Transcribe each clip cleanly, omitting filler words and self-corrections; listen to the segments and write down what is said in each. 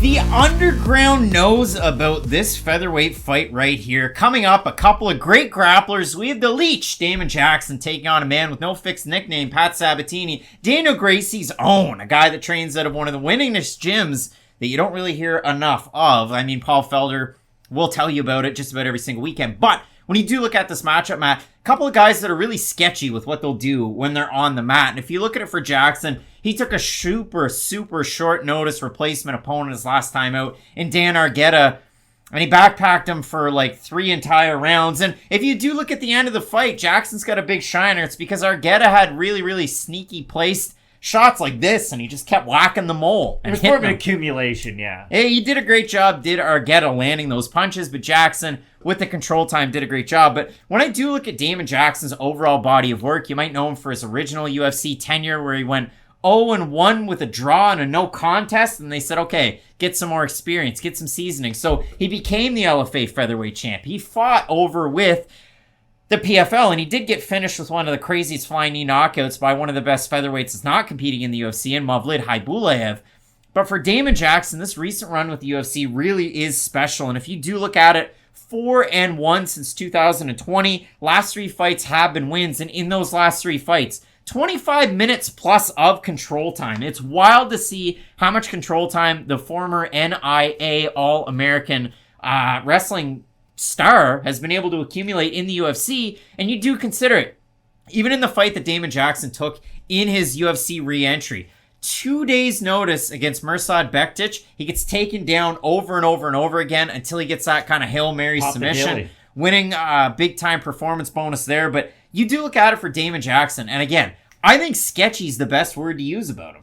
The underground knows about this featherweight fight right here. Coming up, a couple of great grapplers. We have the Leech, Damon Jackson, taking on a man with no fixed nickname, Pat Sabatini. Daniel Gracie's own, a guy that trains out of one of the winningest gyms that you don't really hear enough of. I mean, Paul Felder will tell you about it just about every single weekend. But when you do look at this matchup, Matt, a couple of guys that are really sketchy with what they'll do when they're on the mat. And if you look at it for Jackson, he took a super short notice replacement opponent his last time out in Dan Argueta, and he backpacked him for like 3 entire rounds. And if you do look at the end of the fight, Jackson's got a big shiner. It's because Argueta had really sneaky placed shots like this, and he just kept whacking the mole. It was more of an accumulation, yeah. Hey, he did a great job, did Argueta, landing those punches, but Jackson, with the control time, did a great job. But when I do look at Damon Jackson's overall body of work, you might know him for his original UFC tenure where he went 0-1 with a draw and a no contest, and they said, okay, get some more experience, get some seasoning. So he became the LFA featherweight champ. He fought over with the PFL, and he did get finished with one of the craziest flying knee knockouts by one of the best featherweights that's not competing in the UFC, in Mavlid Haibulaev. But for Damon Jackson, this recent run with the UFC really is special, and if you do look at it, 4-1 since 2020. Last 3 fights have been wins, and in those last 3 fights, 25 minutes plus of control time. It's wild to see how much control time the former NIA All-American wrestling star has been able to accumulate in the UFC, and you do consider it. Even in the fight that Damon Jackson took in his UFC re-entry, 2 days notice against Mirsad Bektic, he gets taken down over and over again until he gets that kind of Hail Mary submission, winning a big-time performance bonus there. But you do look at it for Damon Jackson, and again, I think sketchy's the best word to use about him.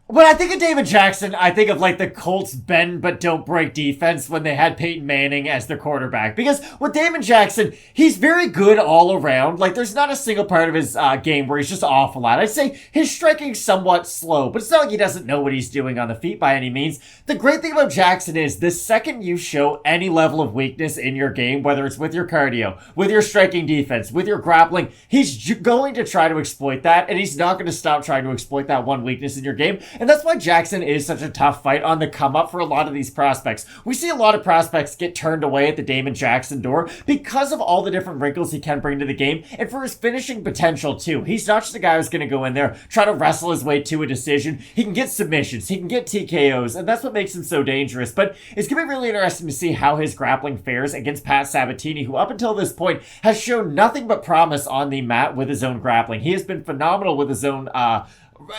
When I think of Damon Jackson, I think of like the Colts bend but don't break defense when they had Peyton Manning as their quarterback. Because with Damon Jackson, he's very good all around. Like there's not a single part of his game where he's just awful at. I'd say his striking's somewhat slow, but it's not like he doesn't know what he's doing on the feet by any means. The great thing about Jackson is the second you show any level of weakness in your game, whether it's with your cardio, with your striking defense, with your grappling, he's going to try to exploit that, and he's not going to stop trying to exploit that one weakness in your game. And that's why Jackson is such a tough fight on the come up for a lot of these prospects. We see a lot of prospects get turned away at the Damon Jackson door because of all the different wrinkles he can bring to the game and for his finishing potential too. He's not just a guy who's going to go in there, try to wrestle his way to a decision. He can get submissions, he can get TKOs, and that's what makes him so dangerous. But it's going to be really interesting to see how his grappling fares against Pat Sabatini, who up until this point has shown nothing but promise on the mat with his own grappling. He has been phenomenal with his own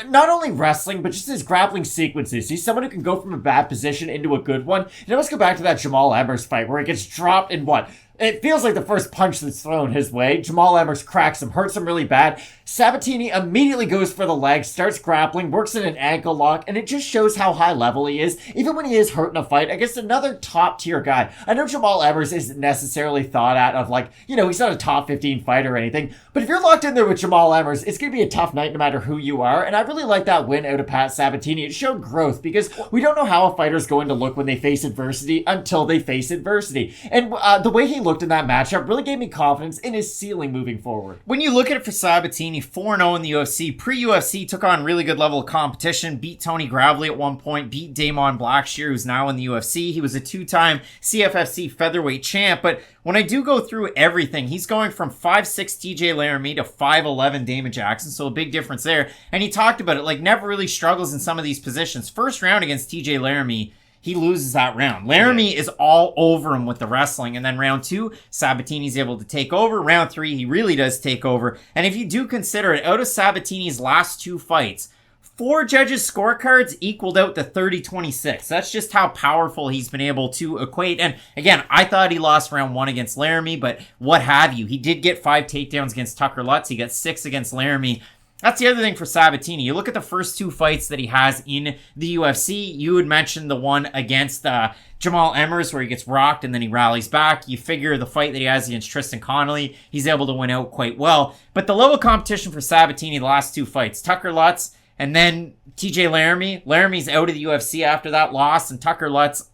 not only wrestling, but just his grappling sequences. He's someone who can go from a bad position into a good one. And let's go back to that Jamal Emmers fight where he gets dropped in what? It feels like the first punch that's thrown his way. Jamal Emmers cracks him, hurts him really bad. Sabatini immediately goes for the leg, starts grappling, works in an ankle lock, and it just shows how high level he is, even when he is hurt in a fight against another top tier guy. I know Jamal Emmers isn't necessarily thought at of like, you know, he's not a top 15 fighter or anything, but if you're locked in there with Jamal Emmers, it's going to be a tough night no matter who you are, and I really like that win out of Pat Sabatini. It showed growth because we don't know how a fighter's going to look when they face adversity until they face adversity. And the way he looked in that matchup really gave me confidence in his ceiling moving forward. When you look at it for Sabatini, 4-0 in the UFC. Pre-UFC, took on really good level of competition, beat Tony Gravely at one point, beat Damon Blackshear, who's now in the UFC. He was a 2-time CFFC featherweight champ, but when I do go through everything, he's going from 5'6" TJ Laramie to 5'11" Damon Jackson, so a big difference there. And he talked about it, like never really struggles in some of these positions. First round against TJ Laramie, he loses that round. Laramie is all over him with the wrestling. And then round 2, Sabatini's able to take over. Round 3, he really does take over. And if you do consider it, out of Sabatini's last 2 fights, 4 judges' scorecards equaled out to 30-26. That's just how powerful he's been able to equate. And again, I thought he lost round 1 against Laramie, but what have you. He did get 5 takedowns against Tucker Lutz. He got 6 against Laramie. That's the other thing for Sabatini. You look at the first 2 fights that he has in the UFC. You had mentioned the one against Jamal Emmers where he gets rocked and then he rallies back. You figure the fight that he has against Tristan Connolly, he's able to win out quite well. But the level of competition for Sabatini the last 2 fights, Tucker Lutz and then TJ Laramie. Laramie's out of the UFC after that loss, and Tucker Lutz,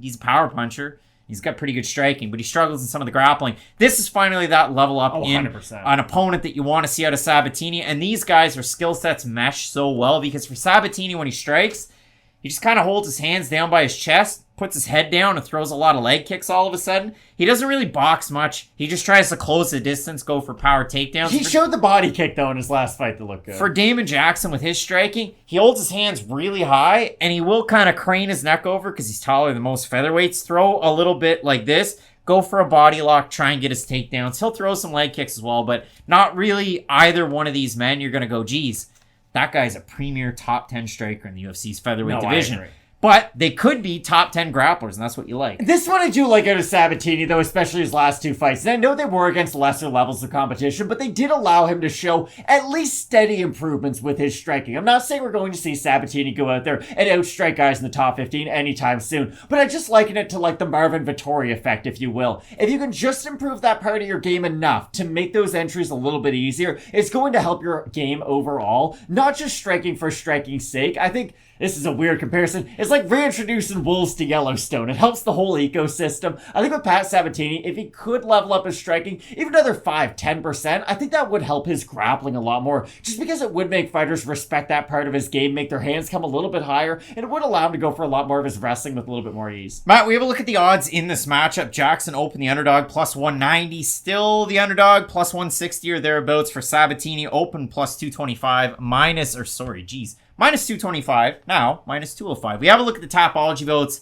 he's a power puncher. He's got pretty good striking, but he struggles in some of the grappling. This is finally that level up in 100%. An opponent that you want to see out of Sabatini. And these guys, their skill sets mesh so well because for Sabatini, when he strikes, He just kind of holds his hands down by his chest, puts his head down, and throws a lot of leg kicks all of a sudden. He doesn't really box much. He just tries to close the distance, go for power takedowns. He showed the body kick, though, in his last fight to look good. For Damon Jackson with his striking, he holds his hands really high, and he will kind of crane his neck over because he's taller than most featherweights. Throw a little bit like this, go for a body lock, try and get his takedowns. He'll throw some leg kicks as well, but not really either one of these men. You're going to go, geez, that guy's a premier top 10 striker in the UFC's featherweight division. I agree. But they could be top 10 grapplers, and that's what you like. This one I do like out of Sabatini, though, especially his last two fights. And I know they were against lesser levels of competition, but they did allow him to show at least steady improvements with his striking. I'm not saying we're going to see Sabatini go out there and outstrike guys in the top 15 anytime soon, but I just liken it to like the Marvin Vettori effect, if you will. If you can just improve that part of your game enough to make those entries a little bit easier, it's going to help your game overall, not just striking for striking's sake. I think this is a weird comparison. It's like reintroducing wolves to Yellowstone. It helps the whole ecosystem. I think with Pat Sabatini, if he could level up his striking, even another 5-10%, I think that would help his grappling a lot more, just because it would make fighters respect that part of his game, make their hands come a little bit higher, and it would allow him to go for a lot more of his wrestling with a little bit more ease. Matt, we have a look at the odds in this matchup. Jackson opened the underdog plus 190, still the underdog plus 160 or thereabouts for Sabatini, open plus 225, minus 225, now minus 205. We have a look at the Tapology votes.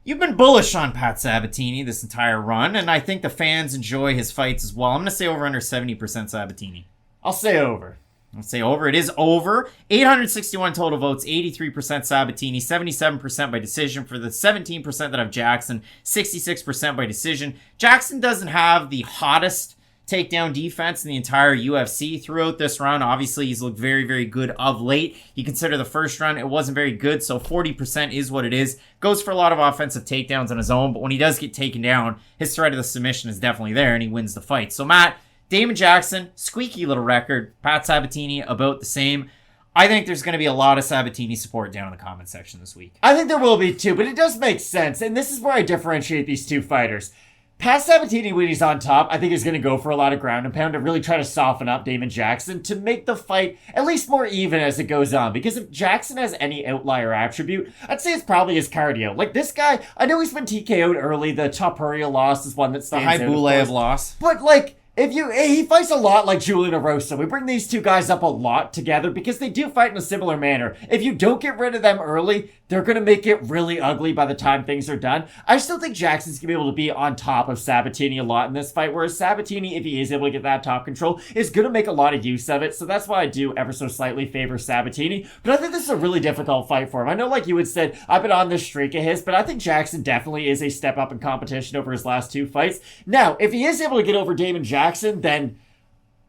You've been bullish on Pat Sabatini this entire run, and I think the fans enjoy his fights as well. I'm going to say over under 70% Sabatini. I'll say over. I'll say over. It is over. 861 total votes, 83% Sabatini, 77% by decision for the 17% that have Jackson, 66% by decision. Jackson doesn't have the hottest takedown defense in the entire UFC throughout this round. Obviously, he's looked very, very good of late. You consider the first round, it wasn't very good, so 40% is what it is. Goes for a lot of offensive takedowns on his own, but when he does get taken down, his threat of the submission is definitely there, and he wins the fight. So, Matt, Damon Jackson, squeaky little record. Pat Sabatini, about the same. I think there's going to be a lot of Sabatini support down in the comment section this week. I think there will be too, but it does make sense, and this is where I differentiate these two fighters. Pat Sabatini, when he's on top, I think is going to go for a lot of ground and pound to really try to soften up Damon Jackson to make the fight at least more even as it goes on. Because if Jackson has any outlier attribute, I'd say it's probably his cardio. Like this guy, I know he's been TKO'd early. The Topuria loss is one that stands out. The High Boulet loss. But like, he fights a lot like Julian Erosa. We bring these two guys up a lot together because they do fight in a similar manner. If you don't get rid of them early, they're going to make it really ugly by the time things are done. I still think Jackson's going to be able to be on top of Sabatini a lot in this fight, whereas Sabatini, if he is able to get that top control, is going to make a lot of use of it. So that's why I do ever so slightly favor Sabatini. But I think this is a really difficult fight for him. I know, like you had said, I've been on this streak of his, but I think Jackson definitely is a step up in competition over his last two fights. Now, if he is able to get over Damon Jackson, then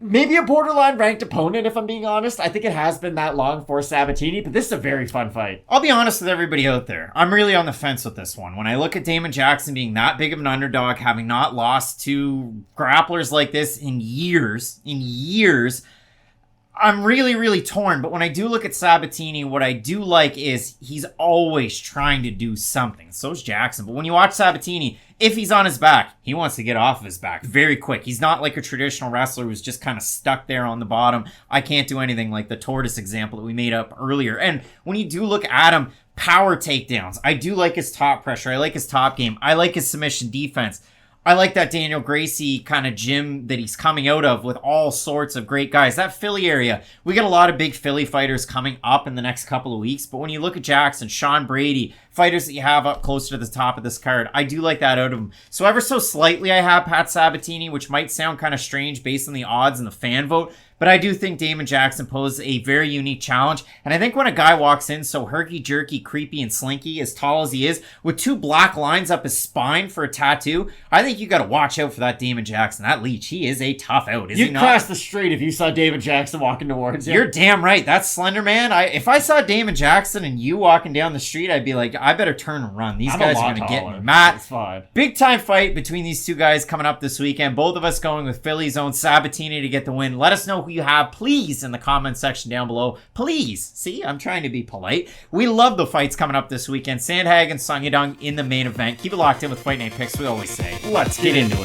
maybe a borderline ranked opponent, if I'm being honest. I think it has been that long for Sabatini, but this is a very fun fight. I'll be honest with everybody out there. I'm really on the fence with this one. When I look at Damon Jackson being that big of an underdog, having not lost to grapplers like this in years, I'm really, really torn. But when I do look at Sabatini, what I do like is he's always trying to do something. So is Jackson. But when you watch Sabatini, if he's on his back, he wants to get off of his back very quick. He's not like a traditional wrestler who's just kind of stuck there on the bottom. I can't do anything, like the tortoise example that we made up earlier. And when you do look at him, power takedowns. I do like his top pressure. I like his top game. I like his submission defense. I like that Daniel Gracie kind of gym that he's coming out of with all sorts of great guys. That Fili area, we got a lot of big Fili fighters coming up in the next couple of weeks. But when you look at Jackson, Sean Brady, fighters that you have up closer to the top of this card, I do like that out of him. So ever so slightly, I have Pat Sabatini, which might sound kind of strange based on the odds and the fan vote. But I do think Damon Jackson poses a very unique challenge. And I think when a guy walks in so herky-jerky, creepy, and slinky, as tall as he is, with two black lines up his spine for a tattoo, I think you got to watch out for that Damon Jackson. That Leech, he is a tough out, is he not? You'd cross the street if you saw Damon Jackson walking towards you. You're damn right. That's Slender Man. If I saw Damon Jackson and you walking down the street, I'd be like, I better turn and run. These guys are going to get me. Matt, it's fine. Big time fight between these two guys coming up this weekend. Both of us going with Philly's own Sabatini to get the win. Let us know who you have, please, in the comment section down below. Please. See, I'm trying to be polite. We love the fights coming up this weekend. Sandhagen, Sandhagen in the main event. Keep it locked in with Fight Night Picks. We always say, let's get into it.